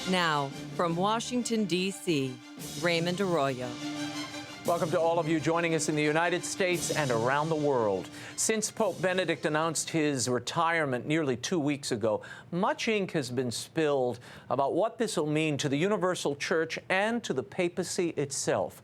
Now, from Washington, D.C., Raymond Arroyo. Welcome to all of you joining us in the United States and around the world. Since Pope Benedict announced his retirement nearly 2 weeks ago, much ink has been spilled about what this will mean to the Universal Church and to the papacy itself.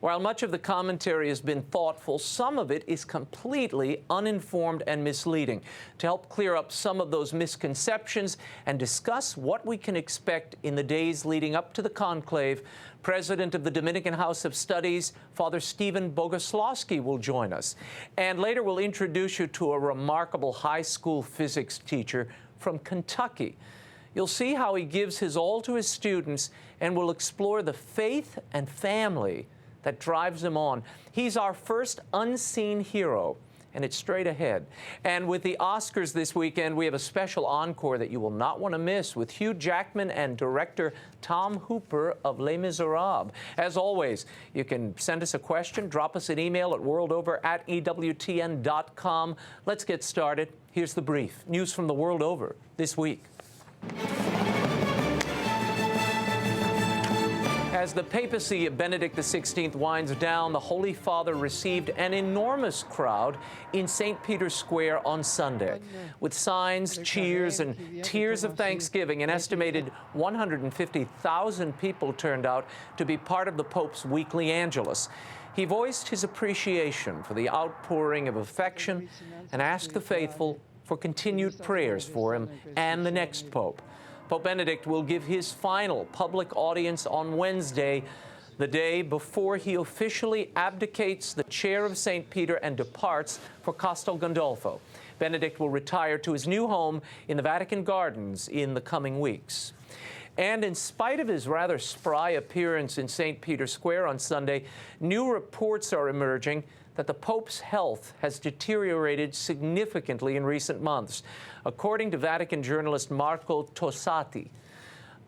While much of the commentary has been thoughtful, some of it is completely uninformed and misleading. To help clear up some of those misconceptions and discuss what we can expect in the days leading up to the conclave, President of the Dominican House of Studies, Father STEVEN Boguslawski, will join us. And later we'll introduce you to a remarkable high school physics teacher from Kentucky. You'll see how he gives his all to his students and will explore the faith and family that drives him on. He's our first unseen hero, and it's straight ahead. And with the Oscars this weekend, we have a special encore that you will not want to miss with HUGH JACKMAN and director Tom Hooper of Les Miserables. As always, you can send us a question, drop us an email at worldover@ewtn.com. Let's get started. Here's the brief. News from the world over this week. As the papacy of Benedict XVI winds down, the Holy Father received an enormous crowd in St. Peter's Square on Sunday. With signs, cheers, and tears of thanksgiving, an estimated 150,000 people turned out to be part of the Pope's weekly Angelus. He voiced his appreciation for the outpouring of affection and asked the faithful for continued prayers for him and the next Pope. Pope Benedict will give his final public audience on Wednesday, the day before he officially abdicates the chair of St. Peter and departs for Castel Gandolfo. Benedict will retire to his new home in the Vatican Gardens in the coming weeks. And in spite of his rather spry appearance in St. Peter's Square on Sunday, new reports are emerging that the Pope's health has deteriorated significantly in recent months. According to Vatican journalist Marco Tossati,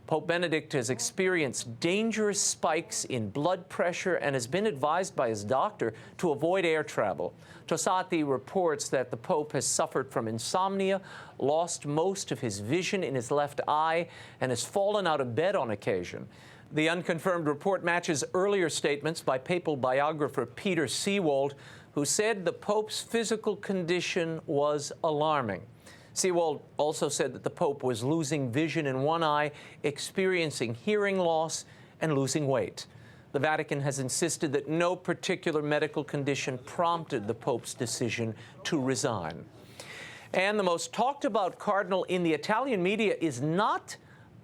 Pope Benedict has experienced dangerous spikes in blood pressure and has been advised by his doctor to avoid air travel. Tossati reports that the Pope has suffered from insomnia, lost most of his vision in his left eye, and has fallen out of bed on occasion. The unconfirmed report matches earlier statements by papal biographer Peter Seewald, who said the Pope's physical condition was alarming. Seewald also said that the Pope was losing vision in one eye, experiencing hearing loss, and losing weight. The Vatican has insisted that no particular medical condition prompted the Pope's decision to resign. And the most talked about cardinal in the Italian media is not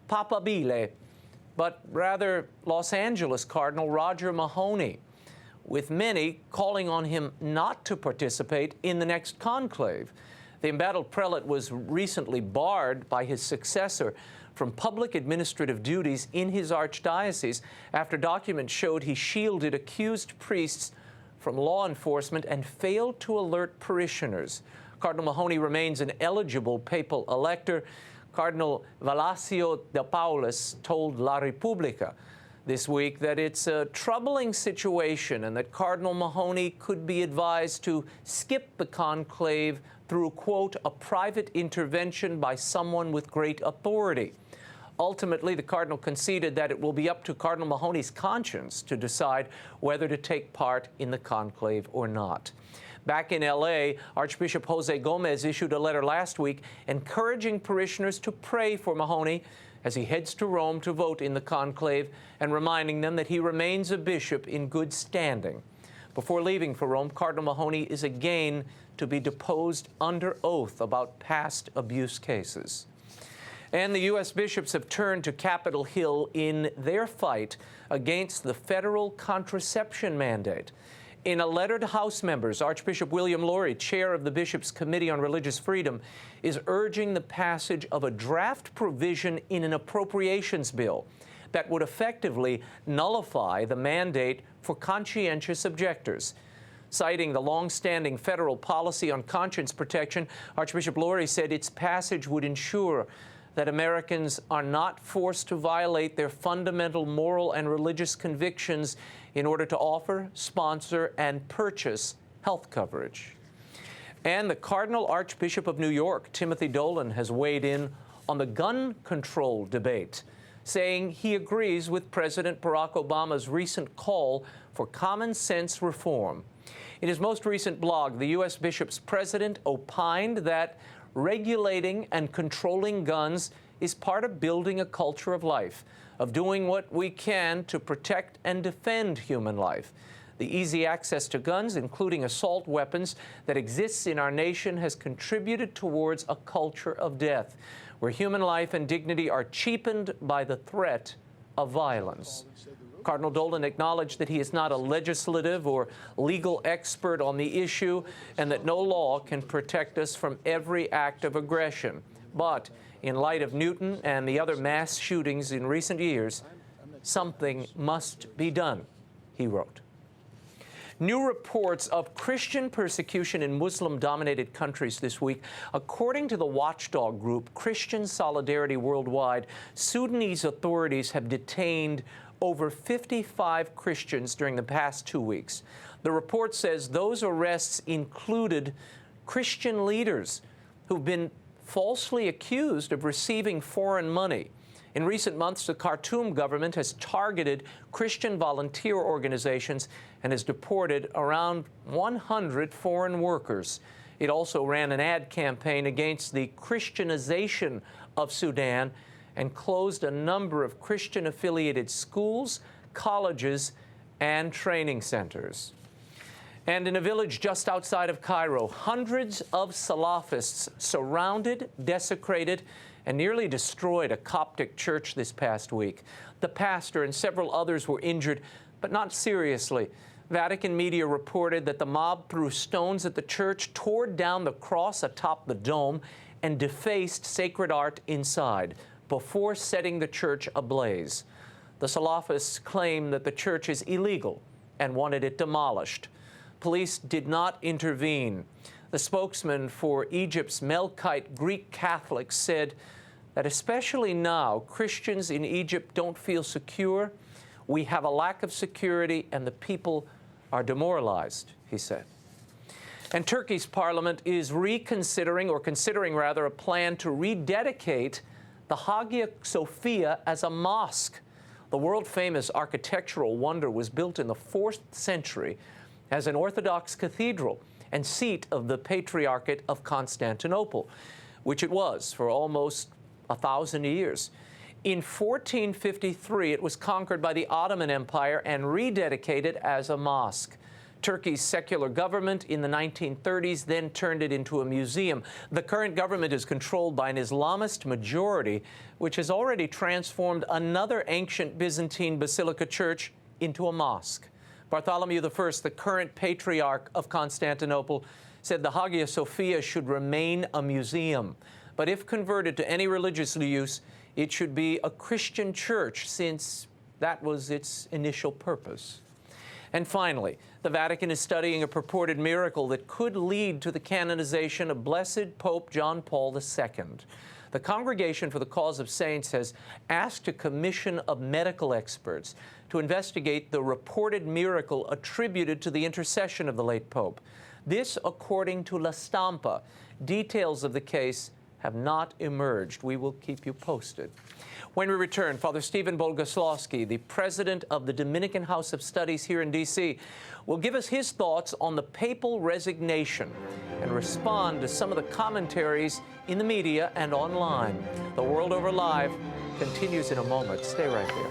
Papabile, but rather Los Angeles Cardinal Roger Mahony, with many calling on him not to participate in the next conclave. The embattled prelate was recently barred by his successor from public administrative duties in his archdiocese after documents showed he shielded accused priests from law enforcement and failed to alert parishioners. Cardinal Mahony remains an eligible papal elector. Cardinal Valacio de Paulus told La Repubblica this week that it's a troubling situation and that Cardinal Mahony could be advised to skip the conclave through, quote, a private intervention by someone with great authority. Ultimately, the Cardinal conceded that it will be up to Cardinal Mahony's conscience to decide whether to take part in the conclave or not. Back in L.A., Archbishop Jose Gomez issued a letter last week encouraging parishioners to pray for Mahony as he heads to Rome to vote in the conclave and reminding them that he remains a bishop in good standing. Before leaving for Rome, Cardinal Mahony is again to be deposed under oath about past abuse cases. And the U.S. bishops have turned to Capitol Hill in their fight against the federal contraception mandate. In a letter to House members, Archbishop William Lori, chair of the Bishops' Committee on Religious Freedom, is urging the passage of a draft provision in an appropriations bill that would effectively nullify the mandate for conscientious objectors. Citing the long-standing federal policy on conscience protection, Archbishop Lori said its passage would ensure that Americans are not forced to violate their fundamental moral and religious convictions in order to offer, sponsor, and purchase health coverage. And the Cardinal Archbishop of New York, Timothy Dolan, has weighed in on the gun control debate, saying he agrees with President Barack Obama's recent call for common sense reform. In his most recent blog, the U.S. Bishop's president opined that regulating and controlling guns is part of building a culture of life, of doing what we can to protect and defend human life. The easy access to guns, including assault weapons, that exists in our nation has contributed towards a culture of death, where human life and dignity are cheapened by the threat of violence. Cardinal Dolan acknowledged that he is not a legislative or legal expert on the issue and that no law can protect us from every act of aggression. But in light of Newton and the other mass shootings in recent years, something must be done, he wrote. New reports of Christian persecution in Muslim-dominated countries this week. According to the watchdog group Christian Solidarity Worldwide, Sudanese authorities have detained over 55 Christians during the past 2 weeks. The report says those arrests included Christian leaders who've been falsely accused of receiving foreign money. In recent months, the Khartoum government has targeted Christian volunteer organizations and has deported around 100 foreign workers. It also ran an ad campaign against the Christianization of Sudan and closed a number of Christian-affiliated schools, colleges, and training centers. And in a village just outside of Cairo, hundreds of Salafists surrounded, desecrated, and nearly destroyed a Coptic church this past week. The pastor and several others were injured, but not seriously. Vatican media reported that the mob threw stones at the church, tore down the cross atop the dome, and defaced sacred art inside before setting the church ablaze. The Salafists claim that the church is illegal and wanted it demolished. Police did not intervene. The spokesman for Egypt's Melkite Greek Catholics said that especially now, Christians in Egypt don't feel secure. We have a lack of security and the people are demoralized, he said. And Turkey's parliament is considering a plan to rededicate the Hagia Sophia as a mosque. The world-famous architectural wonder was built in the 4th century as an Orthodox cathedral and seat of the Patriarchate of Constantinople, which it was for almost 1,000 years. In 1453, it was conquered by the Ottoman Empire and rededicated as a mosque. Turkey's secular government in the 1930s then turned it into a museum. The current government is controlled by an Islamist majority, which has already transformed another ancient Byzantine basilica church into a mosque. Bartholomew I, the current Patriarch of Constantinople, said the Hagia Sophia should remain a museum. But if converted to any religious use, it should be a Christian church, since that was its initial purpose. And finally, the Vatican is studying a purported miracle that could lead to the canonization of Blessed Pope John Paul II. The Congregation for the Cause of Saints has asked a commission of medical experts to investigate the reported miracle attributed to the intercession of the late Pope. This, according to La Stampa. Details of the case have not emerged. We will keep you posted. When we return, Father Steven Boguslawski, the president of the Dominican House of Studies here in D.C., will give us his thoughts on the papal resignation and respond to some of the commentaries in the media and online. The World Over Live continues in a moment. Stay right there.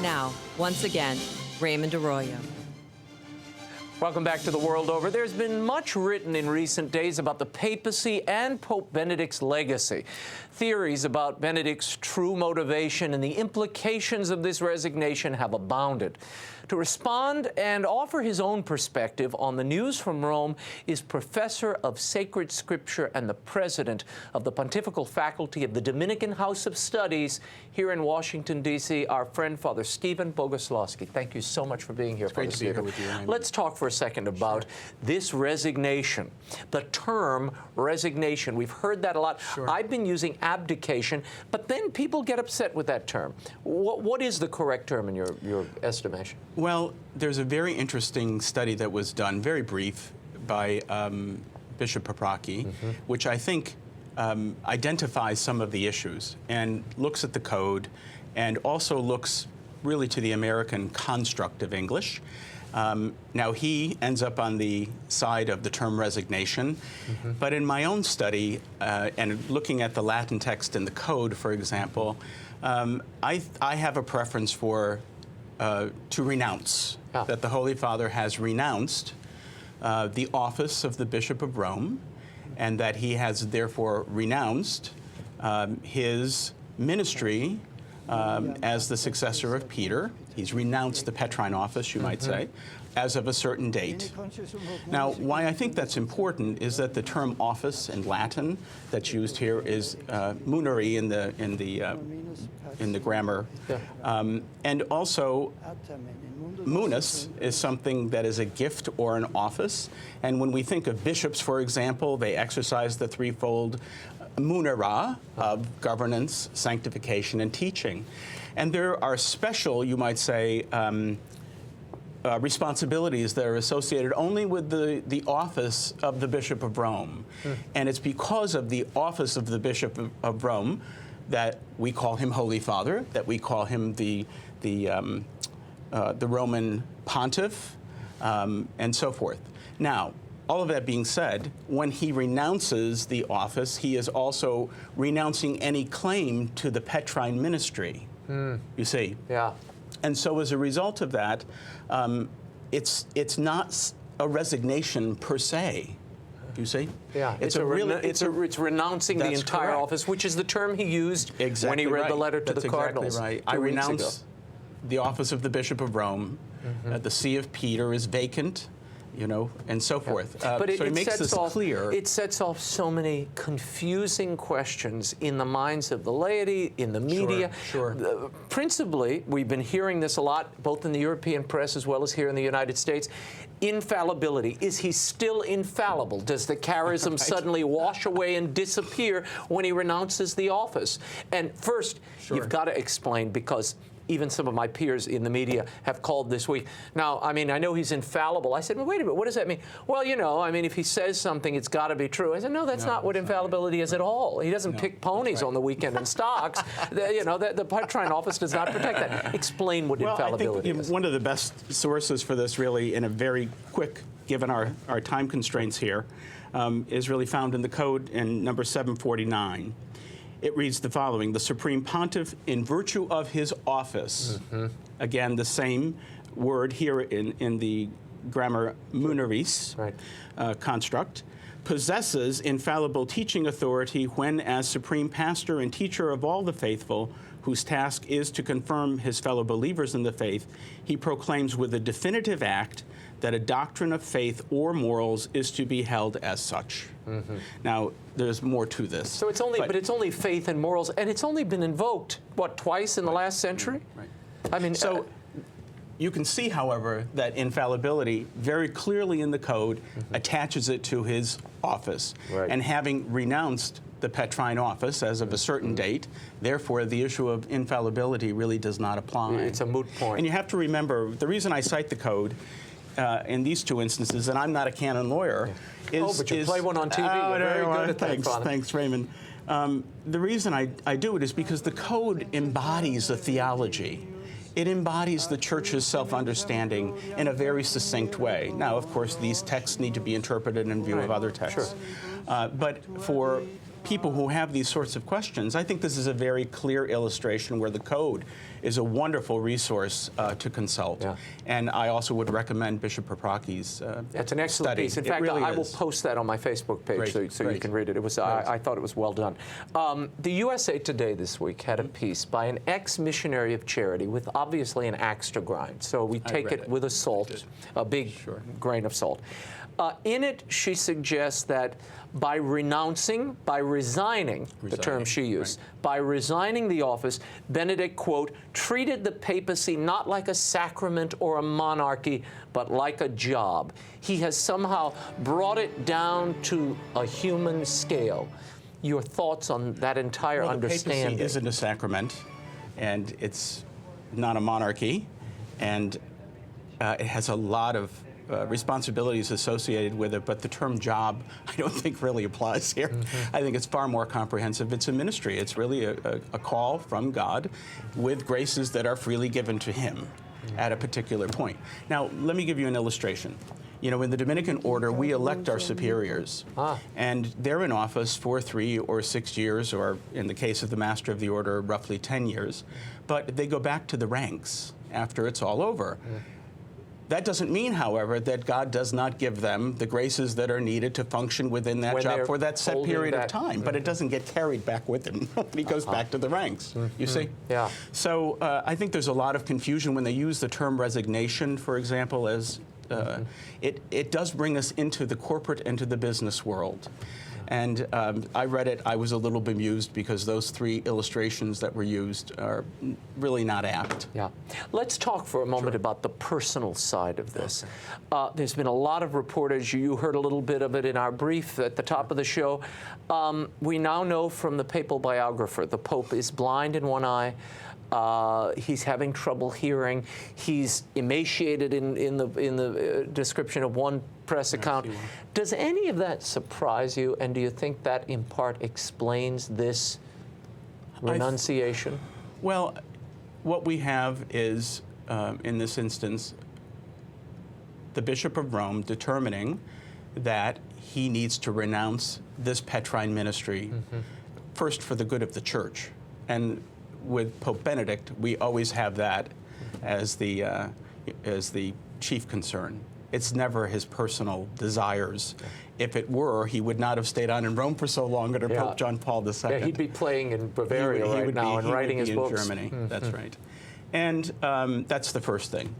Now, once again, Raymond Arroyo. Welcome back to The World Over. There's been much written in recent days about the papacy and Pope Benedict's legacy. Theories about Benedict's true motivation and the implications of this resignation have abounded. To respond and offer his own perspective on the news from Rome is Professor of Sacred Scripture and the President of the Pontifical Faculty of the Dominican House of Studies here in Washington, D.C., our friend, Father STEVEN Boguslawski. Thank you so much for being here, Father Stephen. Great to be here with you, Raymond. Let's talk for a second about this resignation. The term resignation, we've heard that a lot. Sure. I've been using abdication, but then people get upset with that term. What is the correct term in your estimation? Well, there's a very interesting study that was done, very brief, by Bishop Paprocki, which I think identifies some of the issues and looks at the code and also looks really to the American construct of English. Now, he ends up on the side of the term resignation, but in my own study, and looking at the Latin text in the code, for example, I have a preference for to renounce, that the Holy Father has renounced the office of the Bishop of Rome, and that he has therefore renounced his ministry as the successor of Peter. He's renounced the Petrine office, you might say, as of a certain date. Now, why I think that's important is that the term office in Latin that's used here is muneri in the grammar, and also munus is something that is a gift or an office. And when we think of bishops, for example, they exercise the threefold munera of governance, sanctification, and teaching. And there are special, you might say, responsibilities that are associated only with the office of the Bishop of Rome. And it's because of the office of the Bishop of Rome that we call him Holy Father, that we call him the Roman Pontiff, and so forth. Now, all of that being said, when he renounces the office, he is also renouncing any claim to the Petrine ministry, you see. Yeah. And so as a result of that, it's not a resignation per se. You see? Yeah, it's renouncing the entire office, which is the term he used when he read the letter to the cardinals. Exactly right. I renounce the office of the Bishop of Rome. The see of Peter is vacant, you know, and so forth. But so it makes this clear. It sets off so many confusing questions in the minds of the laity, in the media. Sure. Principally, we've been hearing this a lot, both in the European press as well as here in the United States. Infallibility. Is he still infallible? Does the charism suddenly wash away and disappear when he renounces the office? And first, you've got to explain, because even some of my peers in the media have called this week. Now, I mean, I know he's infallible. I said, well, wait a minute, what does that mean? Well, you know, I mean, if he says something, it's got to be true. I said, no, that's not what infallibility is at all. He doesn't pick ponies on the weekend in stocks. You know, the Petrine office does not protect that. Explain what infallibility is. One of the best sources for this, really, in a very quick, given our time constraints here, is really found in the code in number 749. It reads the following: the Supreme Pontiff, in virtue of his office, again, the same word here in the grammar muneris construct, possesses infallible teaching authority when, as supreme pastor and teacher of all the faithful, whose task is to confirm his fellow believers in the faith, he proclaims with a definitive act that a doctrine of faith or morals is to be held as such. Now, there's more to this. So it's only, but it's only faith and morals, and it's only been invoked, what, twice in the last century? I mean, so you can see, however, that infallibility very clearly in the code attaches it to his office. And having renounced the Petrine office as of a certain date, therefore the issue of infallibility really does not apply. It's a moot point. And you have to remember, the reason I cite the code in these two instances, and I'm not a canon lawyer, is... but you play one on TV. You're very good at that, Father. Thanks, Raymond. The reason I do it is because the code embodies the theology. It embodies the Church's self-understanding in a very succinct way. Now, of course, these texts need to be interpreted in view of other texts. But for people who have these sorts of questions, I think this is a very clear illustration where the code is a wonderful resource to consult. Yeah. And I also would recommend Bishop Paprocki's That's an excellent study. piece. In It fact, really I will is. post that on my Facebook page Great, so you great. can read it. It was I thought it was well done. The USA Today this week had a piece by an ex-missionary of charity with obviously an axe to grind. So we take read it it. with a salt, a big grain of salt. In it, she suggests that by resigning, the term she used, by resigning the office, Benedict, quote, treated the papacy not like a sacrament or a monarchy, but like a job. He has somehow brought it down to a human scale. Your thoughts on that entire understanding? The papacy isn't a sacrament, and it's not a monarchy, and it has a lot of responsibilities associated with it, but the term job I don't think really applies here. I think it's far more comprehensive. It's a ministry. It's really a call from God with graces that are freely given to him at a particular point. Now, let me give you an illustration. You know, in the Dominican order, we elect our superiors, and they're in office for 3 or 6 years, or in the case of the Master of the Order, roughly 10 years, but they go back to the ranks after it's all over. That doesn't mean, however, that God does not give them the graces that are needed to function within that job for that set period of time, but it doesn't get carried back with him when he goes back to the ranks, you see? Yeah. So I think there's a lot of confusion when they use the term resignation, for example, as it does bring us into the corporate and to the business world. And I read it, I was a little bemused because those 3 illustrations that were used are really not apt. Yeah. Let's talk for a moment about the personal side of this. There's been a lot of reportage. You heard a little bit of it in our brief at the top of the show. We now know from the papal biographer, the Pope is blind in one eye. He's having trouble hearing. He's emaciated in the description of one press account. Does any of that surprise you, and do you think that in part explains this renunciation? Well, what we have is, in this instance, the Bishop of Rome determining that he needs to renounce this Petrine ministry, first for the good of the Church. And with Pope Benedict, we always have that as the chief concern. It's never his personal desires. If it were, he would not have stayed on in Rome for so long under Pope John Paul II. Yeah, he'd be playing in Bavaria right now and writing his books. In Germany, that's right. And that's the first thing.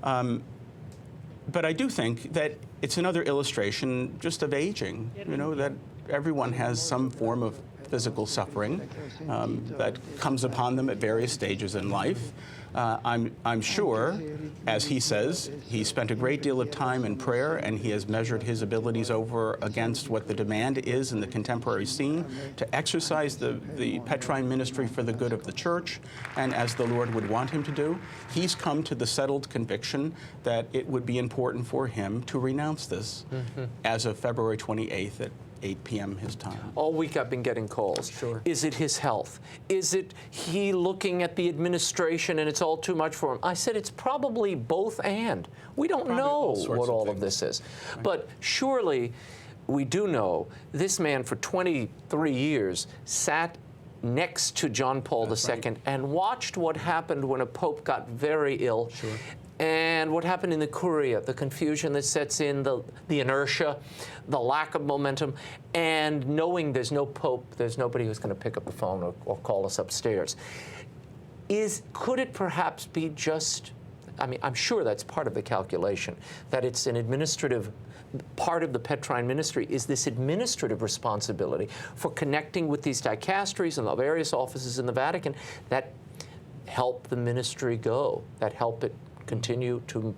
But I do think that it's another illustration just of aging, you know, that everyone has some form of physical suffering that comes upon them at various stages in life. I'm sure, as he says, he spent a great deal of time in prayer, and he has measured his abilities over against what the demand is in the contemporary scene to exercise the Petrine ministry for the good of the Church, and as the Lord would want him to do. He's come to the settled conviction that it would be important for him to renounce this as of February 28th at 8 p.m. his time. All week I've been getting calls. Sure. Is it his health? Is it he looking at the administration and it's all too much for him? I said it's probably both and. We don't know what all of this is. Right. But surely we do know this man for 23 years sat next to John Paul II and watched what happened when a pope got very ill. Sure. And what happened in the Curia, the confusion that sets in, the inertia, the lack of momentum, and knowing there's no pope, there's nobody who's going to pick up the phone or call us upstairs. Could it perhaps be just, I mean, I'm sure that's part of the calculation, that it's an administrative part of the Petrine ministry is this administrative responsibility for connecting with these dicasteries and the various offices in the Vatican that help the ministry go, that help it continue to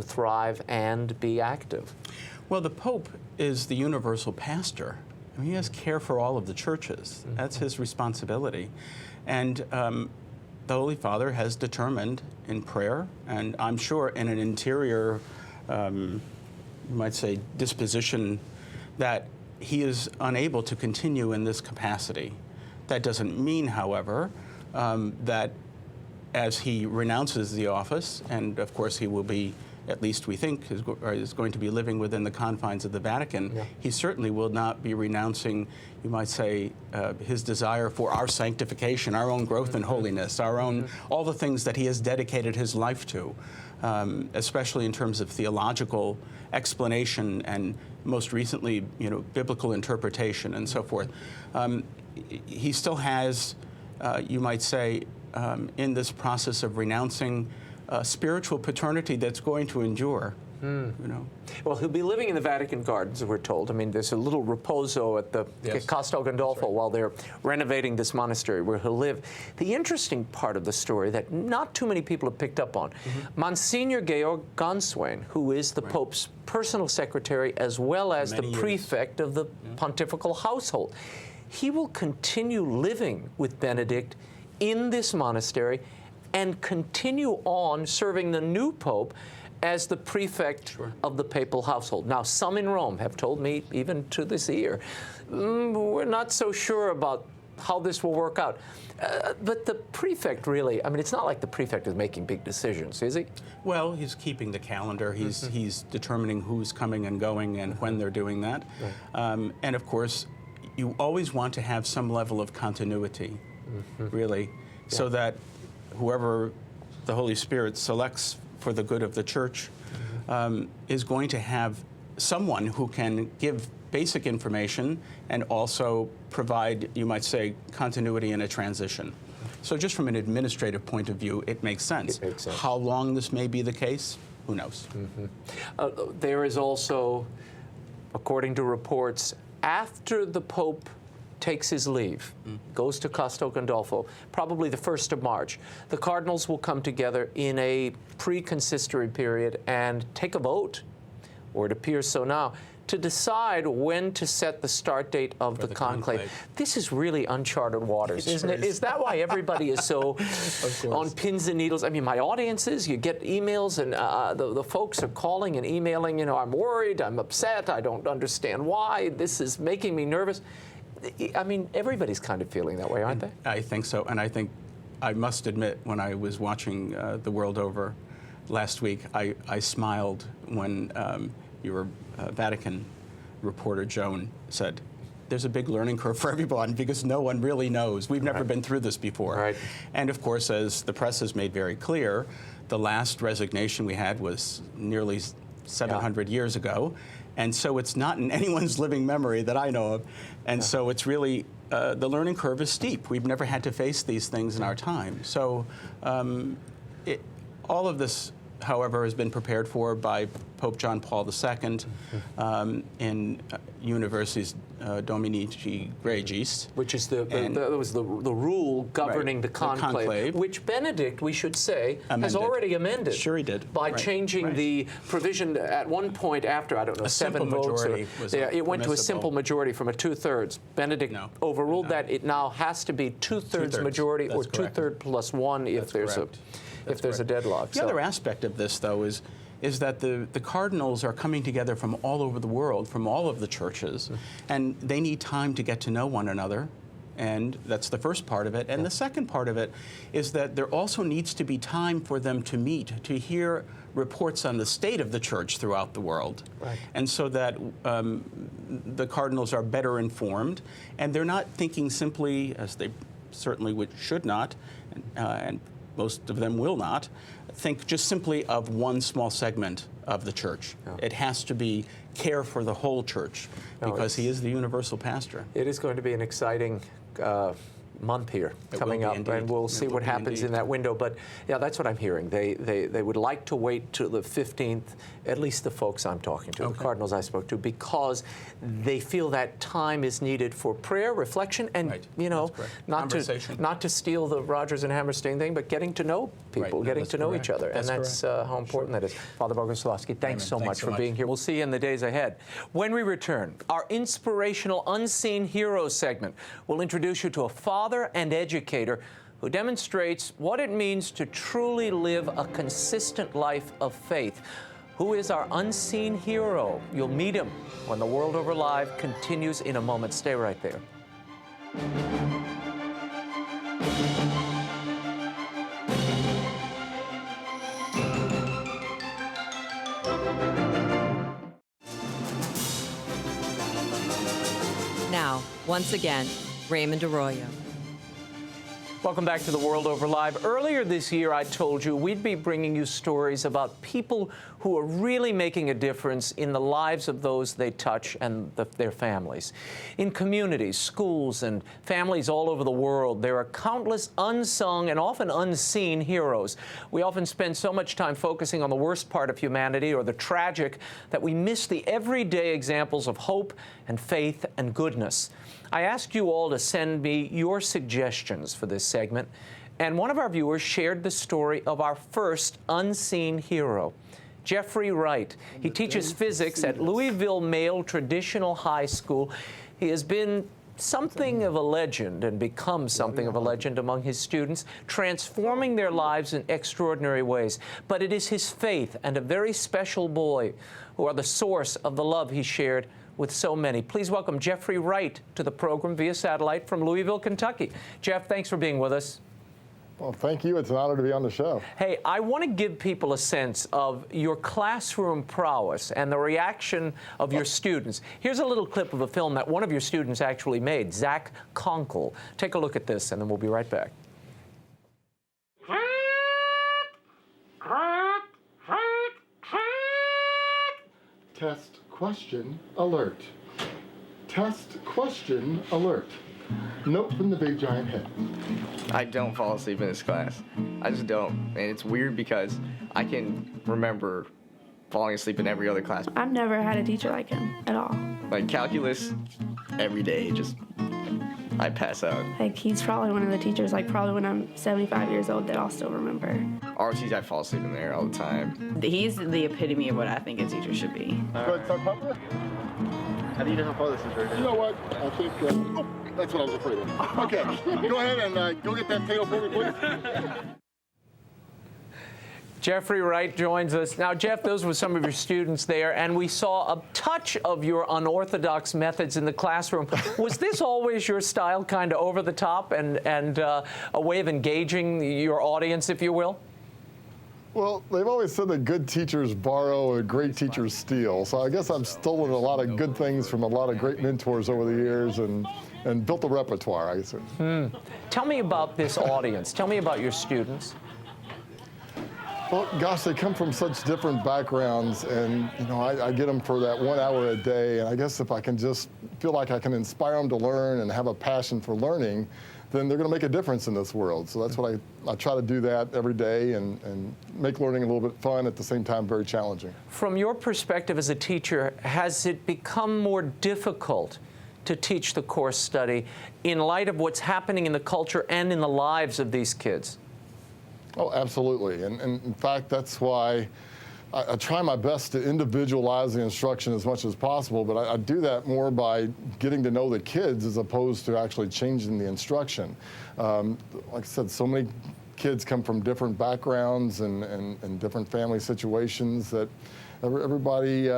thrive and be active? Well, the Pope is the universal pastor. I mean, he has care for all of the churches. That's his responsibility. And the Holy Father has determined in prayer, and I'm sure in an interior, you might say, disposition, that he is unable to continue in this capacity. That doesn't mean, however, that as he renounces the office, and of course he will be at least we think, is going to be living within the confines of the Vatican, he certainly will not be renouncing, you might say, his desire for our sanctification, our own growth in holiness, our own, all the things that he has dedicated his life to, especially in terms of theological explanation and most recently, biblical interpretation and so forth. He still has, you might say, in this process of renouncing spiritual paternity that's going to endure. Well, he'll be living in the Vatican Gardens, we're told. I mean, there's a little riposo at the Castel Gandolfo while they're renovating this monastery where he'll live. The interesting part of the story that not too many people have picked up on, Monsignor Georg Gonswein, who is the Pope's personal secretary as well as the prefect of the pontifical household, he will continue living with Benedict in this monastery and continue on serving the new Pope as the prefect of the papal household. Now, some in Rome have told me, even to this ear, we're not so sure about how this will work out. But the prefect really, I mean, it's not like the prefect is making big decisions, is he? Well, he's keeping the calendar. He's determining who's coming and going and when they're doing that. And of course, you always want to have some level of continuity, really, so that whoever the Holy Spirit selects for the good of the Church is going to have someone who can give basic information and also provide, you might say, continuity in a transition. So just from an administrative point of view, it makes sense. It makes sense. How long this may be the case, who knows? There is also, according to reports, after the Pope takes his leave, goes to Castel Gandolfo, probably the 1st of March, the cardinals will come together in a pre-consistory period and take a vote, or it appears so now, to decide when to set the start date of the conclave. This is really uncharted waters, isn't it? Is that why everybody is so on pins and needles? I mean, my audiences, you get emails, and the folks are calling and emailing, I'm worried, I'm upset, I don't understand why, this is making me nervous. I mean, everybody's kind of feeling that way, aren't they? I think so, and I think, I must admit, when I was watching The World Over last week, I smiled when your Vatican reporter, Joan, said, there's a big learning curve for everyone because no one really knows. We've never been through this before. And of course, as the press has made very clear, the last resignation we had was nearly 700 years ago. And so it's not in anyone's living memory that I know of. And so it's really, the learning curve is steep. We've never had to face these things in our time. So all of this, however, has been prepared for by Pope John Paul II in Universis Dominici Gregis. Which is that was the rule governing the conclave, which Benedict, we should say, has already amended. Sure he did. By changing the provision at one point after, I don't know, 7 votes. It went to a simple majority from a 2/3. Benedict overruled that. It now has to be 2/3 majority or 2/3 plus 1 if there's a deadlock. The other aspect of this, though, is that the cardinals are coming together from all over the world, from all of the churches, and they need time to get to know one another, and that's the first part of it. And the second part of it is that there also needs to be time for them to meet, to hear reports on the state of the church throughout the world, and so that the cardinals are better informed, and they're not thinking simply, as they certainly should not, and most of them will not, think just simply of one small segment of the church. It has to be care for the whole church because he is the universal pastor. It is going to be an exciting month here coming up, and we'll see what happens in that window. But yeah, that's what I'm hearing. They would like to wait till the 15th, at least the folks I'm talking to, the cardinals I spoke to, because they feel that time is needed for prayer, reflection, and not to steal the Rodgers and Hammerstein thing, but getting to know people, getting to know each other, and that's how important that is. Father Boguslawski, thanks so much for being here. We'll see you in the days ahead. When we return, our inspirational Unseen Hero segment will introduce you to a father and educator who demonstrates what it means to truly live a consistent life of faith. Who is our unseen hero? You'll meet him when The World Over Live continues in a moment. Stay right there. Once again, Raymond Arroyo. Welcome back to The World Over Live. Earlier this year, I told you we'd be bringing you stories about people who are really making a difference in the lives of those they touch and their families. In communities, schools, and families all over the world, there are countless unsung and often unseen heroes. We often spend so much time focusing on the worst part of humanity or the tragic that we miss the everyday examples of hope and faith and goodness. I asked you all to send me your suggestions for this segment, and one of our viewers shared the story of our first unseen hero, Jeffrey Wright. He teaches physics at Louisville Male Traditional High School. He has been something of a legend and become something of a legend among his students, transforming their lives in extraordinary ways. But it is his faith and a very special boy who are the source of the love he shared with so many. Please welcome Jeffrey Wright to the program via satellite from Louisville, Kentucky. Jeff, thanks for being with us. Well, thank you. It's an honor to be on the show. Hey, I want to give people a sense of your classroom prowess and the reaction of your students. Here's a little clip of a film that one of your students actually made, Zach Conkle. Take a look at this, and then we'll be right back. Test question alert. Test question alert. Note from the big giant head. I don't fall asleep in this class. I just don't. And it's weird because I can remember falling asleep in every other class. I've never had a teacher like him at all. Like calculus, every day, just I pass out. Like, he's probably one of the teachers, like, probably when I'm 75 years old, that I'll still remember. RTs, I fall asleep in there all the time. He's the epitome of what I think a teacher should be. Good, start pumping? How do you know how far this is right now? You know what? I think, oh, that's what I was afraid of. Okay, go ahead and go get that tail for me, please. Jeffrey Wright joins us. Now, Jeff, those were some of your students there, and we saw a touch of your unorthodox methods in the classroom. Was this always your style, kind of over the top and a way of engaging your audience, if you will? Well, they've always said that good teachers borrow and great teachers steal. So I guess I've stolen a lot of good things from a lot of great mentors over the years and built a repertoire, I guess. Tell me about this audience. Tell me about your students. Well, gosh, they come from such different backgrounds, and you know, I get them for that 1 hour a day, and I guess if I can just feel like I can inspire them to learn and have a passion for learning, then they're going to make a difference in this world. So that's what I try to do that every day and make learning a little bit fun, at the same time very challenging. From your perspective as a teacher, has it become more difficult to teach the course study in light of what's happening in the culture and in the lives of these kids? Oh, absolutely. And in fact, that's why I try my best to individualize the instruction as much as possible, but I do that more by getting to know the kids as opposed to actually changing the instruction. Like I said, so many kids come from different backgrounds and different family situations that everybody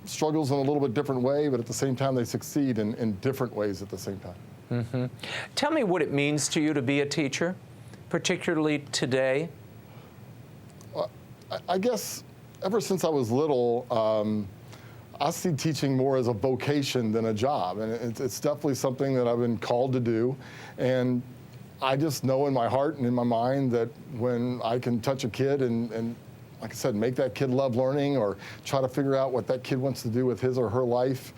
struggles in a little bit different way, but at the same time they succeed in different ways at the same time. Mm-hmm. Tell me what it means to you to be a teacher, particularly today. Well, I guess ever since I was little, I see teaching more as a vocation than a job, and it's definitely something that I've been called to do. And I just know in my heart and in my mind that when I can touch a kid and like I said, make that kid love learning or try to figure out what that kid wants to do with his or her life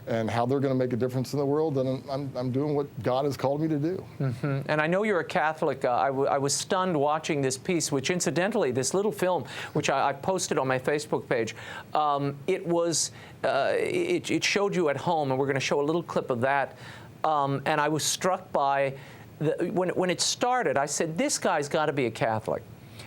and how they're going to make a difference in the world, then I'm doing what God has called me to do. Mm-hmm. And I know you're a Catholic. I was stunned watching this piece, which incidentally, this little film, which I posted on my Facebook page, it showed you at home, and we're going to show a little clip of that. And I was struck by, when it started, I said, this guy's got to be a Catholic.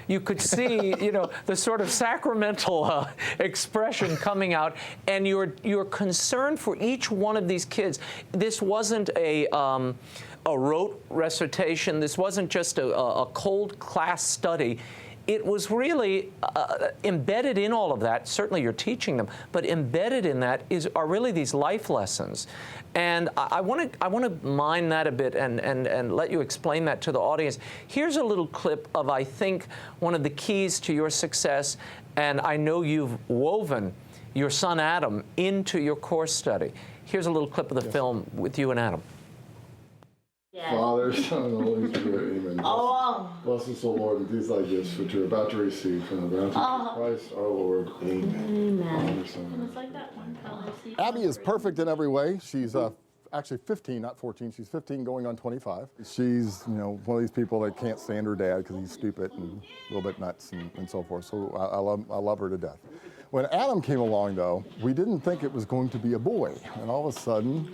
You could see, you know, the sort of sacramental expression coming out, and your concern for each one of these kids. This wasn't a rote recitation. This wasn't just a cold class study. It was really embedded in all of that. Certainly you're teaching them, but embedded in that are really these life lessons. And I want to mine that a bit and let you explain that to the audience. Here's a little clip of, I think, one of the keys to your success, and I know you've woven your son Adam into your course study. Here's a little clip of the film with you and Adam. Father, Son, and Holy Spirit, amen. Oh. Bless us, O Lord, and these thy gifts which you're about to receive from the bounty of Christ our Lord. Amen. Amen. It's like that one color. Abby is perfect in every way. She's actually 15, not 14. She's 15 going on 25. She's, one of these people that can't stand her dad because he's stupid and a little bit nuts and so forth. So I love her to death. When Adam came along, though, we didn't think it was going to be a boy. And all of a sudden,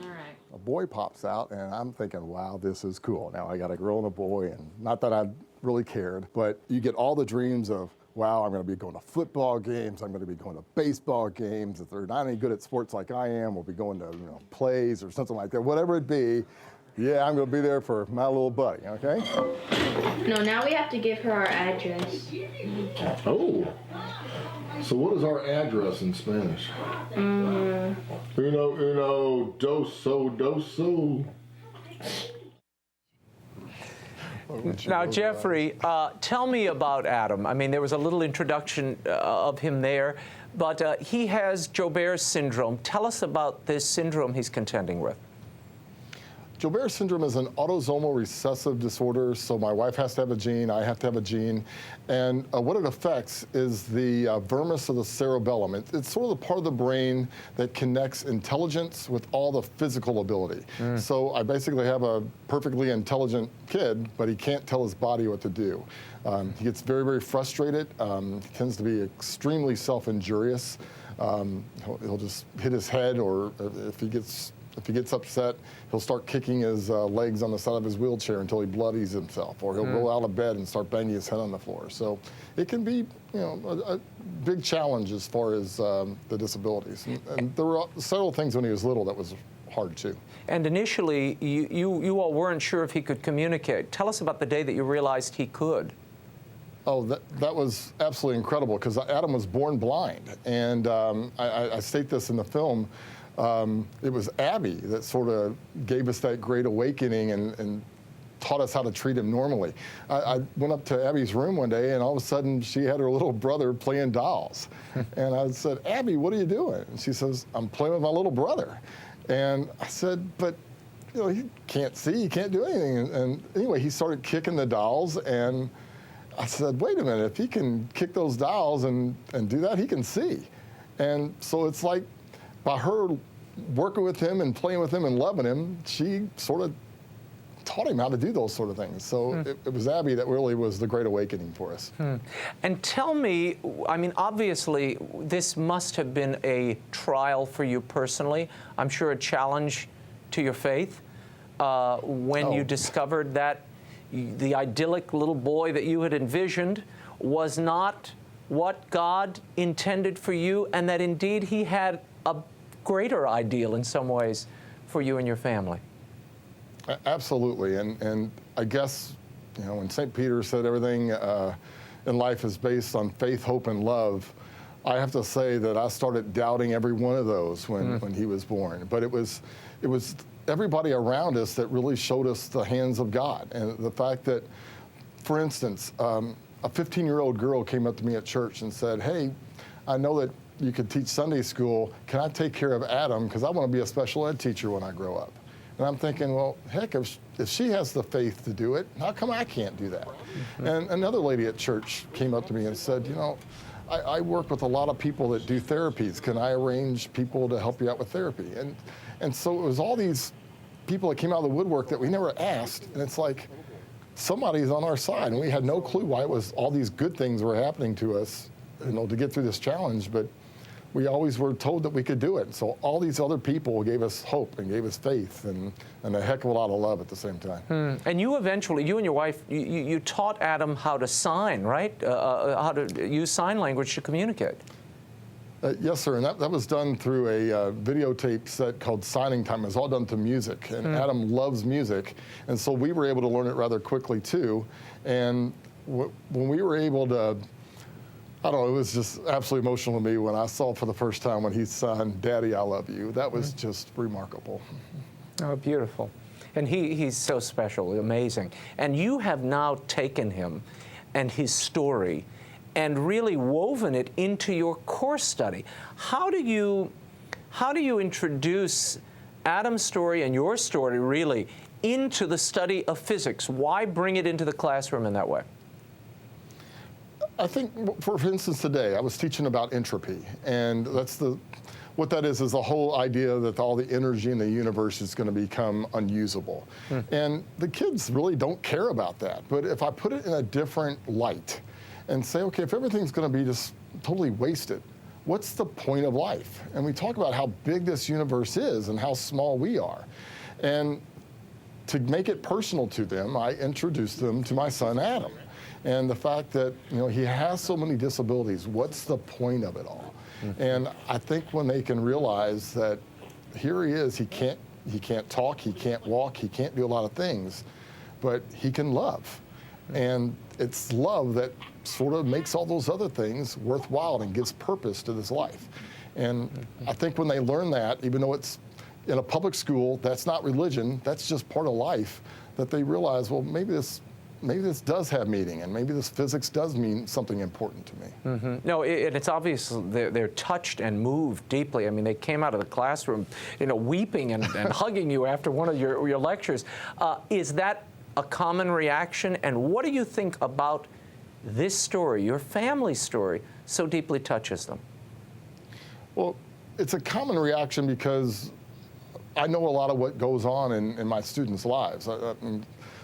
a boy pops out, and I'm thinking, wow, this is cool. Now I got a girl and a boy, and not that I really cared, but you get all the dreams of, wow, I'm going to be going to football games, I'm going to be going to baseball games. If they're not any good at sports like I am, we'll be going to plays or something like that. Whatever it be, yeah, I'm going to be there for my little buddy, okay? No, now we have to give her our address. Oh. So what is our address in Spanish? Uno, dos, so. Now, Jeffrey, tell me about Adam. I mean, there was a little introduction of him there, but he has Joubert Syndrome. Tell us about this syndrome he's contending with. Joubert syndrome is an autosomal recessive disorder, so my wife has to have a gene, I have to have a gene, and what it affects is the vermis of the cerebellum. It's sort of the part of the brain that connects intelligence with all the physical ability. So I basically have a perfectly intelligent kid, but he can't tell his body what to do. He gets very, very frustrated. He tends to be extremely self-injurious. He'll just hit his head, or if he gets upset, he'll start kicking his legs on the side of his wheelchair until he bloodies himself, or he'll roll out of bed and start banging his head on the floor. So it can be, a big challenge as far as the disabilities. And there were several things when he was little that was hard too. And initially, you all weren't sure if he could communicate. Tell us about the day that you realized he could. Oh, that was absolutely incredible, because Adam was born blind. And I state this in the film. It was Abby that sort of gave us that great awakening and taught us how to treat him normally. I went up to Abby's room one day, and all of a sudden she had her little brother playing dolls. And I said, Abby, what are you doing? And she says, I'm playing with my little brother. And I said, but he can't see, he can't do anything. And anyway, he started kicking the dolls, and I said, wait a minute, if he can kick those dolls and do that, he can see. And so it's like, by her working with him and playing with him and loving him, she sort of taught him how to do those sort of things. So it was Abby that really was the great awakening for us. And tell me, I mean, obviously, this must have been a trial for you personally. I'm sure a challenge to your faith when you discovered that the idyllic little boy that you had envisioned was not what God intended for you, and that indeed he had a greater ideal in some ways for you and your family. Absolutely, and I guess, when St. Peter said everything in life is based on faith, hope, and love, I have to say that I started doubting every one of those when he was born. But it was everybody around us that really showed us the hands of God, and the fact that, for instance, a 15-year-old girl came up to me at church and said, hey, I know that you could teach Sunday school. Can I take care of Adam? Because I want to be a special ed teacher when I grow up. And I'm thinking, well, heck, if she has the faith to do it, how come I can't do that? And another lady at church came up to me and said, I work with a lot of people that do therapies. Can I arrange people to help you out with therapy? And so it was all these people that came out of the woodwork that we never asked. And it's like, somebody's on our side. And we had no clue why it was all these good things were happening to us, to get through this challenge. But we always were told that we could do it. So all these other people gave us hope and gave us faith and a heck of a lot of love at the same time. And you eventually, you and your wife, you taught Adam how to sign, right? How to use sign language to communicate. Yes, sir, and that was done through a videotape set called Signing Time. It was all done to music, and Adam loves music, and so we were able to learn it rather quickly, too. And when we were able to, I don't know, it was just absolutely emotional to me when I saw for the first time when he signed, Daddy, I love you. That was just remarkable. Oh, beautiful. And he's so special, amazing. And you have now taken him and his story and really woven it into your course study. How do you introduce Adam's story and your story really into the study of physics? Why bring it into the classroom in that way? I think, for instance, today I was teaching about entropy, and what that is the whole idea that all the energy in the universe is going to become unusable. And the kids really don't care about that. But if I put it in a different light and say, okay, if everything's going to be just totally wasted, what's the point of life? And we talk about how big this universe is and how small we are. And to make it personal to them, I introduced them to my son, Adam. And the fact that, he has so many disabilities, what's the point of it all? And I think when they can realize that here he is, he can't talk, he can't walk, he can't do a lot of things, but he can love. And it's love that sort of makes all those other things worthwhile and gives purpose to this life. And I think when they learn that, even though it's in a public school, that's not religion, that's just part of life, that they realize, well, maybe this does have meaning, and maybe this physics does mean something important to me. No, and it's obvious they're touched and moved deeply. I mean, they came out of the classroom, weeping and hugging you after one of your lectures. Is that a common reaction? And what do you think about this story, your family's story, so deeply touches them? Well, it's a common reaction because I know a lot of what goes on in my students' lives.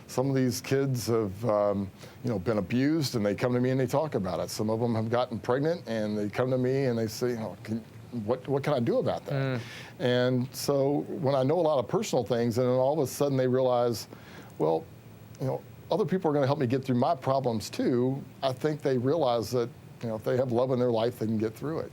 Some of these kids have, been abused, and they come to me and they talk about it. Some of them have gotten pregnant, and they come to me and they say, what can I do about that? And so when I know a lot of personal things, and then all of a sudden they realize, well, other people are going to help me get through my problems too. I think they realize that, if they have love in their life, they can get through it.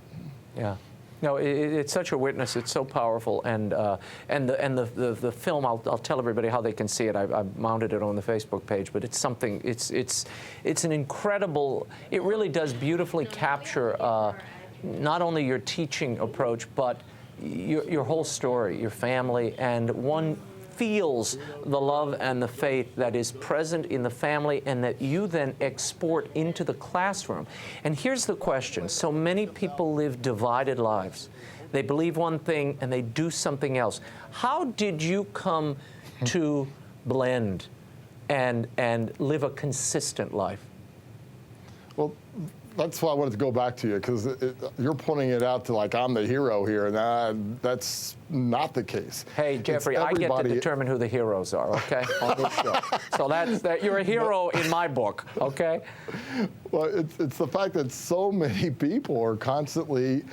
Yeah. No, it's such a witness. It's so powerful, and the film. I'll tell everybody how they can see it. I've mounted it on the Facebook page, but it's something. It's an incredible. It really does beautifully capture not only your teaching approach, but your whole story, your family, and one feels the love and the faith that is present in the family and that you then export into the classroom. And here's the question. So many people live divided lives. They believe one thing and they do something else. How did you come to blend and live a consistent life? Well, that's why I wanted to go back to you, because you're pointing it out to like I'm the hero here, and that's not the case. Hey, Jeffrey, I get to determine who the heroes are, okay, on this show. So you're a hero in my book, okay? Well, it's the fact that so many people are constantly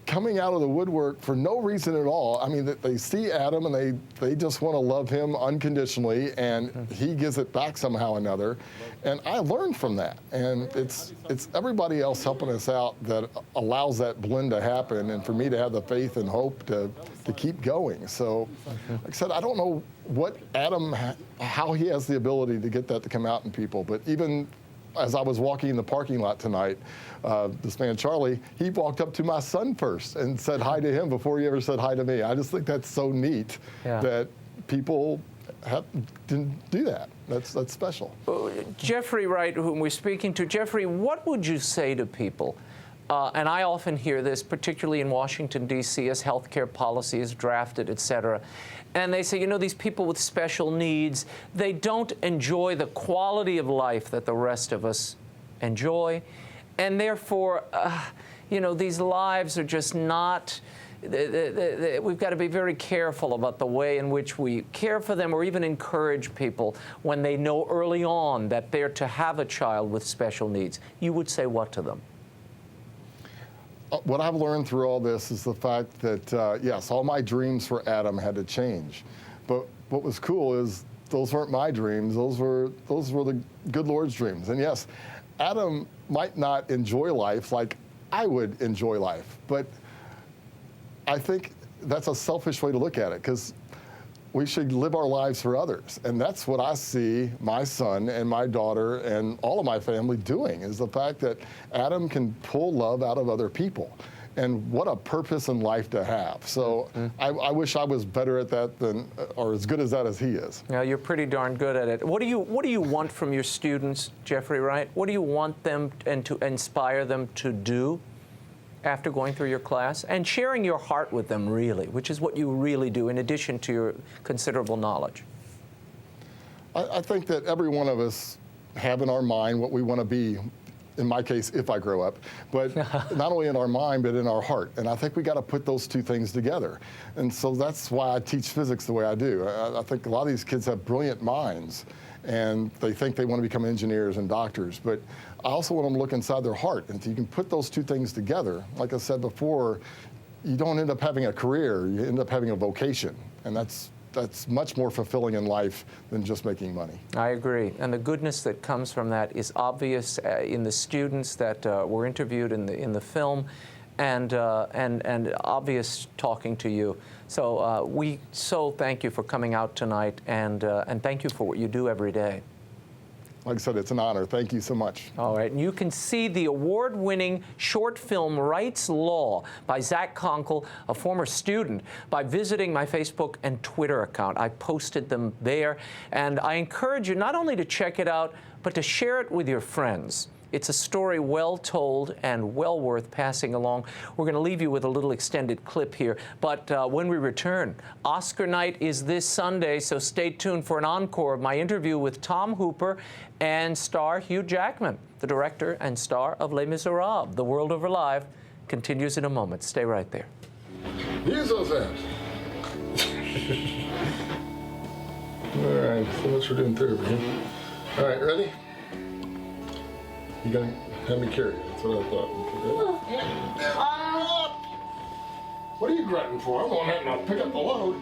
coming out of the woodwork for no reason at all. I mean, they see Adam and they just want to love him unconditionally, and he gives it back somehow or another. And I learned from that. And it's everybody else helping us out that allows that blend to happen, and for me to have the faith and hope to keep going. So, like I said, I don't know what Adam, how he has the ability to get that to come out in people, but even as I was walking in the parking lot tonight, this man, Charlie, he walked up to my son first and said hi to him before he ever said hi to me. I just think that's so neat that people didn't do that. That's special. Jeffrey Wright, whom we're speaking to. Jeffrey, what would you say to people? And I often hear this, particularly in Washington, D.C., as healthcare policy is drafted, et cetera. And they say, these people with special needs, they don't enjoy the quality of life that the rest of us enjoy. And therefore, these lives are just not, we've got to be very careful about the way in which we care for them or even encourage people when they know early on that they're to have a child with special needs. You would say what to them? What I've learned through all this is the fact that, yes, all my dreams for Adam had to change. But what was cool is those weren't my dreams. Those were the good Lord's dreams. And yes, Adam might not enjoy life like I would enjoy life. But I think that's a selfish way to look at it, because we should live our lives for others. And that's what I see my son and my daughter and all of my family doing, is the fact that Adam can pull love out of other people. And what a purpose in life to have. So I wish I was better at that or as good as that as he is. Yeah, you're pretty darn good at it. What do you want from your students, Jeffrey Wright? What do you want them and to inspire them to do after going through your class and sharing your heart with them, really, which is what you really do in addition to your considerable knowledge? I think that every one of us have in our mind what we want to be, in my case, if I grow up, but not only in our mind, but in our heart. And I think we got to put those two things together. And so that's why I teach physics the way I do. I think a lot of these kids have brilliant minds, and they think they want to become engineers and doctors, but I also want them to look inside their heart. And if you can put those two things together, like I said before, you don't end up having a career, you end up having a vocation. And that's much more fulfilling in life than just making money. I agree. And the goodness that comes from that is obvious in the students that were interviewed in the film, and obvious talking to you. So we so thank you for coming out tonight, and thank you for what you do every day. Like I said, it's an honor. Thank you so much. All right, and you can see the award-winning short film Wright's Law by Zach Conkle, a former student, by visiting my Facebook and Twitter account. I posted them there, and I encourage you not only to check it out, but to share it with your friends. It's a story well told and well worth passing along. We're going to leave you with a little extended clip here, but when we return, Oscar night is this Sunday, so stay tuned for an encore of my interview with Tom Hooper and star HUGH JACKMAN, the director and star of Les Miserables. The World Over Live continues in a moment. Stay right there. Use those apps. All right, so much for doing therapy. All right, ready? You're gonna have me carry it. That's what I thought. What are you grunting for? I'm going to pick up the load.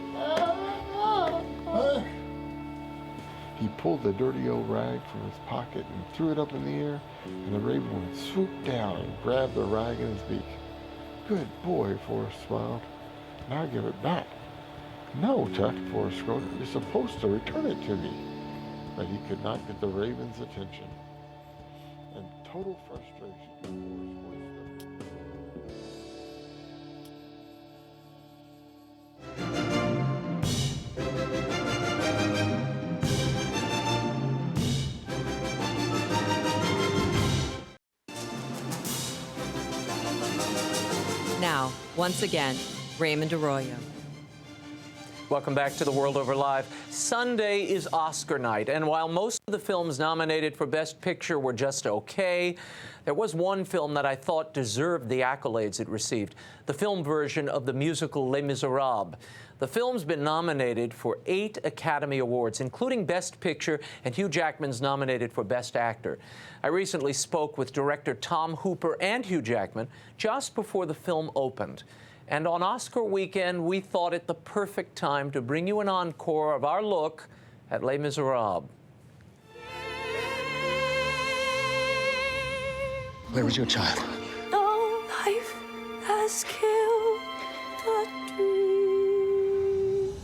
Huh? He pulled the dirty old rag from his pocket and threw it up in the air, and the raven went swooped down and grabbed the rag in his beak. Good boy, Forrest smiled. Now give it back. No, Tuck, Forrest screamed. You're supposed to return it to me. But he could not get the raven's attention. And total frustration. Now, once again, Raymond Arroyo. Welcome back to The World Over Live. Sunday is Oscar night, and while most of the films nominated for Best Picture were just okay, there was one film that I thought deserved the accolades it received, the film version of the musical Les Miserables. The film's been nominated for 8 Academy Awards, including Best Picture, and HUGH JACKMAN's nominated for Best Actor. I recently spoke with director Tom Hooper and HUGH JACKMAN just before the film opened. And on Oscar weekend, we thought it the perfect time to bring you an encore of our look at Les Miserables. Where is your child? No life has killed the dream.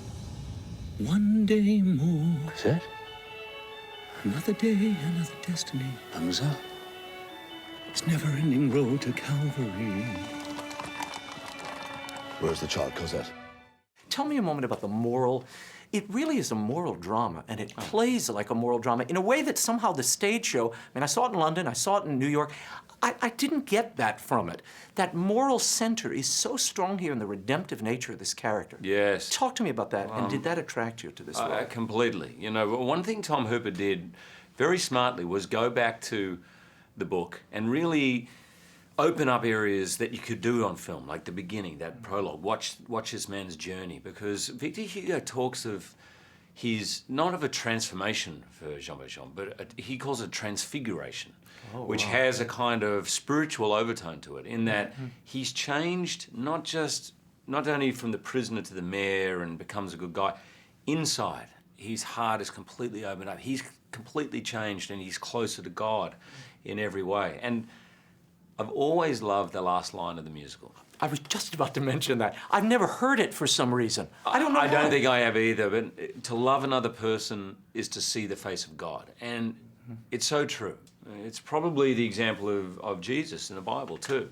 One day more. Is it? Another day, another destiny. Thumbs up. It's never-ending road to Calvary. Where's the child, Cosette? Tell me a moment about the moral. It really is a moral drama, and it plays like a moral drama in a way that somehow the stage show, I mean, I saw it in London, I saw it in New York, I didn't get that from it. That moral center is so strong here in the redemptive nature of this character. Yes. Talk to me about that, and did that attract you to this role? Completely. You know, one thing Tom Hooper did very smartly was go back to the book and really open up areas that you could do on film, like the beginning, that prologue. Watch this man's journey, because Victor Hugo talks of his, not of a transformation for Jean Valjean, but he calls it transfiguration, which has a kind of spiritual overtone to it, in that he's changed not only from the prisoner to the mayor and becomes a good guy. Inside, his heart is completely opened up. He's completely changed, and he's closer to God in every way. And I've always loved the last line of the musical. I was just about to mention that. I've never heard it for some reason. I don't know. I don't think I have either, but to love another person is to see the face of God. And it's so true. It's probably the example of Jesus in the Bible too.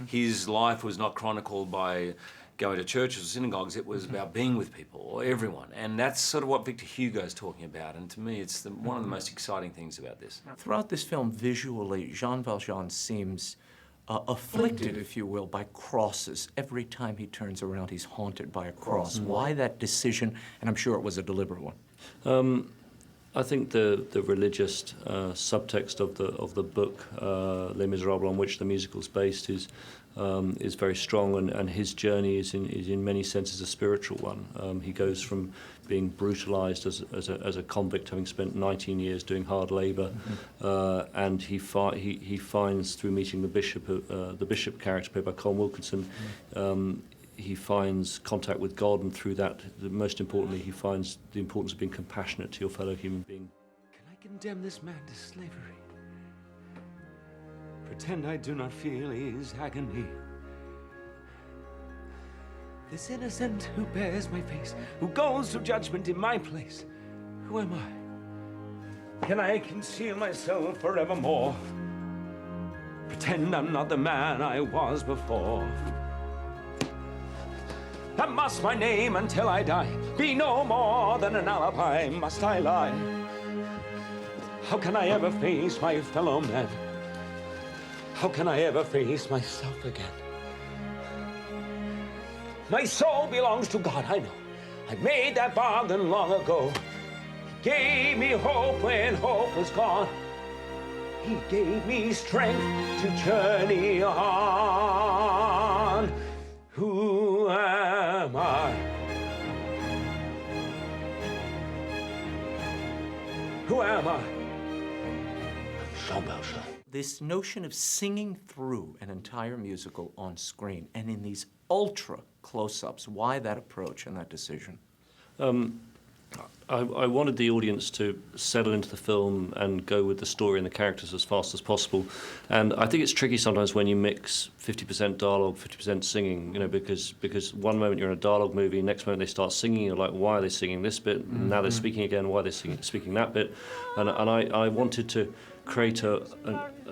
His life was not chronicled by going to churches or synagogues. It was about being with people, or everyone. And that's sort of what Victor Hugo is talking about. And to me, it's one of the most exciting things about this. Throughout this film, visually, Jean Valjean seems afflicted, if you will, by crosses. Every time he turns around, he's haunted by a cross. Why that decision? And I'm sure it was a deliberate one. I think the religious subtext of the book Les Miserables, on which the musical is based, is very strong, and his journey is in many senses a spiritual one. He goes from being brutalized as a convict, having spent 19 years doing hard labor, and he finds, through meeting the bishop character played by Colin Wilkinson, he finds contact with God, and through that, most importantly, he finds the importance of being compassionate to your fellow human being. Can I condemn this man to slavery? Pretend I do not feel his agony. This innocent who bears my face, who goes to judgment in my place, who am I? Can I conceal myself forevermore? Pretend I'm not the man I was before. And must my name until I die be no more than an alibi? Must I lie? How can I ever face my fellow men? How can I ever face myself again? My soul belongs to God, I know. I made that bargain long ago. He gave me hope when hope was gone. He gave me strength to journey on. Who am I? Who am I? Joubert. This notion of singing through an entire musical on screen and in these ultra close-ups, why that approach and that decision? I wanted the audience to settle into the film and go with the story and the characters as fast as possible. And I think it's tricky sometimes when you mix 50% dialogue, 50% singing, because one moment you're in a dialogue movie, next moment they start singing, you're like, why are they singing this bit? And now they're speaking again, why are they speaking that bit? And I wanted to create a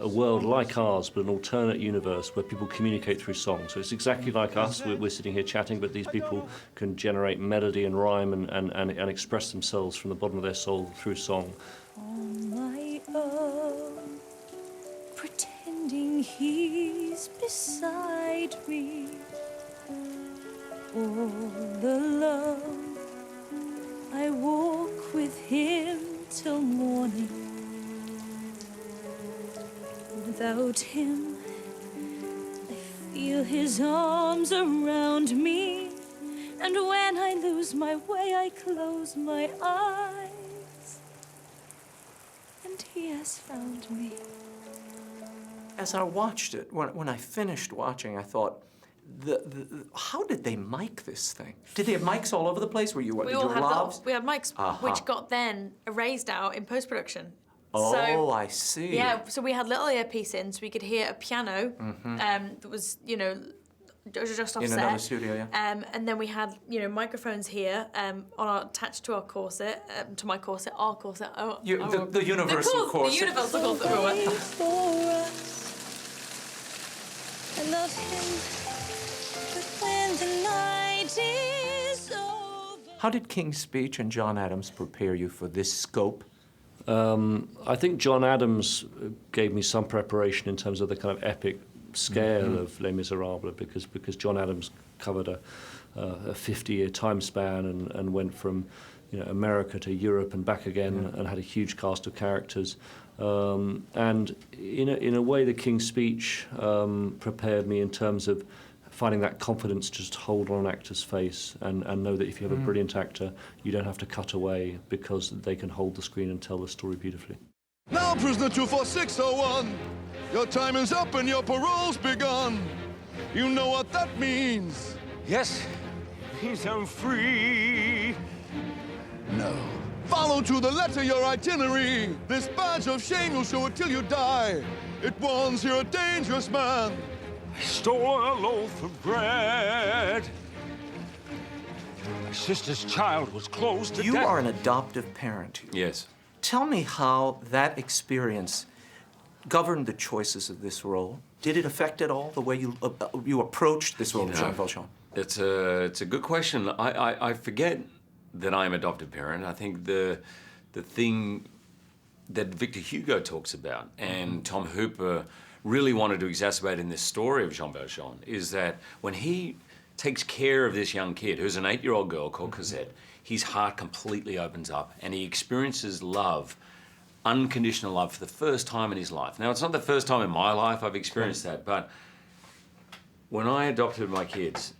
world like ours, but an alternate universe where people communicate through song. So it's exactly like us. We're sitting here chatting, but these people can generate melody and rhyme and express themselves from the bottom of their soul through song. On my own, pretending he's beside me, all alone, I walk with him till morning. Without him, I feel his arms around me, and when I lose my way, I close my eyes, and he has found me. As I watched it, when I finished watching, I thought, how did they mic this thing? Did they have mics all over the place? Were you we had mics, which got then erased out in post-production. Oh, so, I see. Yeah, so we had little earpiece in, so we could hear a piano that was, just offset. In another studio, yeah. And then we had, microphones here attached to our corset, to my corset, our corset. The universal corset. The universal corset. I love him, but when the night is over. How did King's Speech and John Adams prepare you for this scope? I think John Adams gave me some preparation in terms of the kind of epic scale of Les Miserables, because John Adams covered a 50-year time span and went from America to Europe and back again, and had a huge cast of characters. And in a way, the King's Speech prepared me in terms of finding that confidence to just hold on an actor's face and know that if you have a brilliant actor, you don't have to cut away, because they can hold the screen and tell the story beautifully. Now, prisoner 24601, your time is up and your parole's begun. You know what that means. Yes, means I'm free. No. Follow to the letter your itinerary. This badge of shame you'll show it till you die. It warns you're a dangerous man. I stole a loaf of bread. My sister's child was close to death. You are an adoptive parent. Yes. Tell me how that experience governed the choices of this role. Did it affect at all the way you approached this role of Jean Valjean? It's a good question. I forget that I'm an adoptive parent. I think the thing that Victor Hugo talks about and Tom Hooper really wanted to exacerbate in this story of Jean Valjean is that when he takes care of this young kid who's an 8-year-old girl called Cosette. His heart completely opens up and he experiences love, unconditional love, for the first time in his life. Now, it's not the first time in my life I've experienced that, but when I adopted my kids,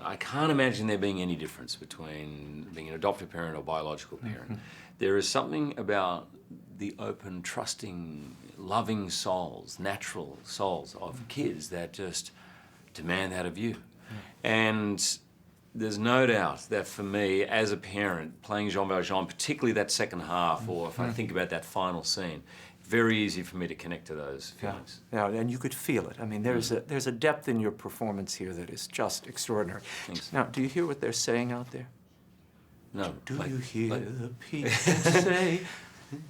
I can't imagine there being any difference between being an adoptive parent or biological parent. There is something about the open, trusting, loving souls, natural souls of kids that just demand that of you. And there's no doubt that for me, as a parent, playing Jean Valjean, particularly that second half, or if I think about that final scene, very easy for me to connect to those feelings. Yeah, and you could feel it. I mean, there's a depth in your performance here that is just extraordinary. Thanks. Now, do you hear what they're saying out there? No. Do you hear the people say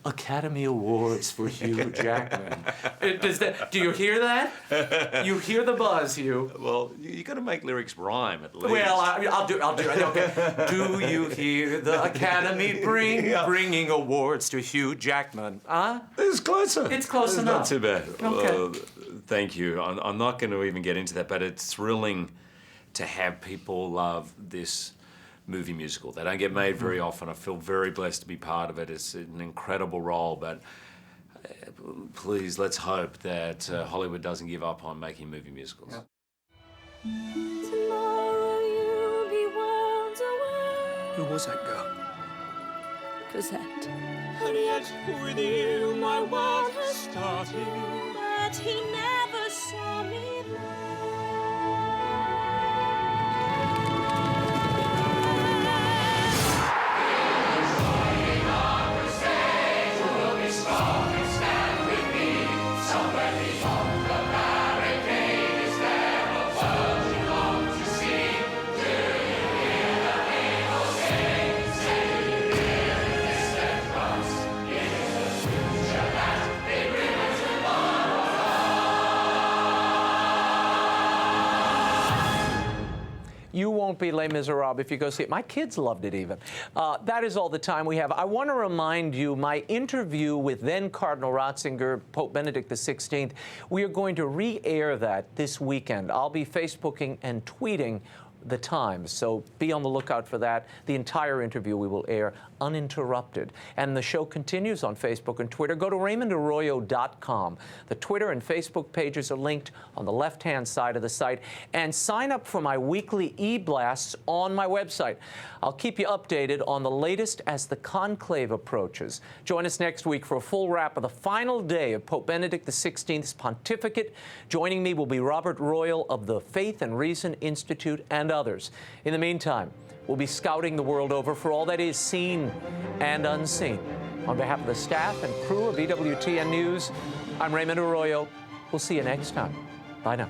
Academy Awards for Hugh Jackman? Do you hear that? You hear the buzz, Hugh. Well, you got to make lyrics rhyme at least. Well, I'll do it. Okay. Do you hear the Academy bringing awards to Hugh Jackman? Huh? It's closer. It's close enough. Not too bad. Okay. Thank you. I'm not going to even get into that, but it's thrilling to have people love this movie musical. They don't get made very often. I feel very blessed to be part of it. It's an incredible role, but please, let's hope that Hollywood doesn't give up on making movie musicals. Tomorrow you'll be worlds away. Who was that girl? Cosette. And yet with you my world has started. But he never saw me You won't be Les Miserables if you go see it. My kids loved it even. That is all the time we have. I want to remind you my interview with then Cardinal Ratzinger, Pope Benedict XVI. We are going to re-air that this weekend. I'll be Facebooking and tweeting the Times, so be on the lookout for that. The entire interview we will air uninterrupted. And the show continues on Facebook and Twitter. Go to RaymondArroyo.com. The Twitter and Facebook pages are linked on the left-hand side of the site. And sign up for my weekly e-blasts on my website. I'll keep you updated on the latest as the conclave approaches. Join us next week for a full wrap of the final day of Pope Benedict XVI's pontificate. Joining me will be Robert Royal of the Faith and Reason Institute and others. In the meantime, we'll be scouting the world over for all that is seen and unseen. On behalf of the staff and crew of EWTN News, I'm Raymond Arroyo. We'll see you next time. Bye now.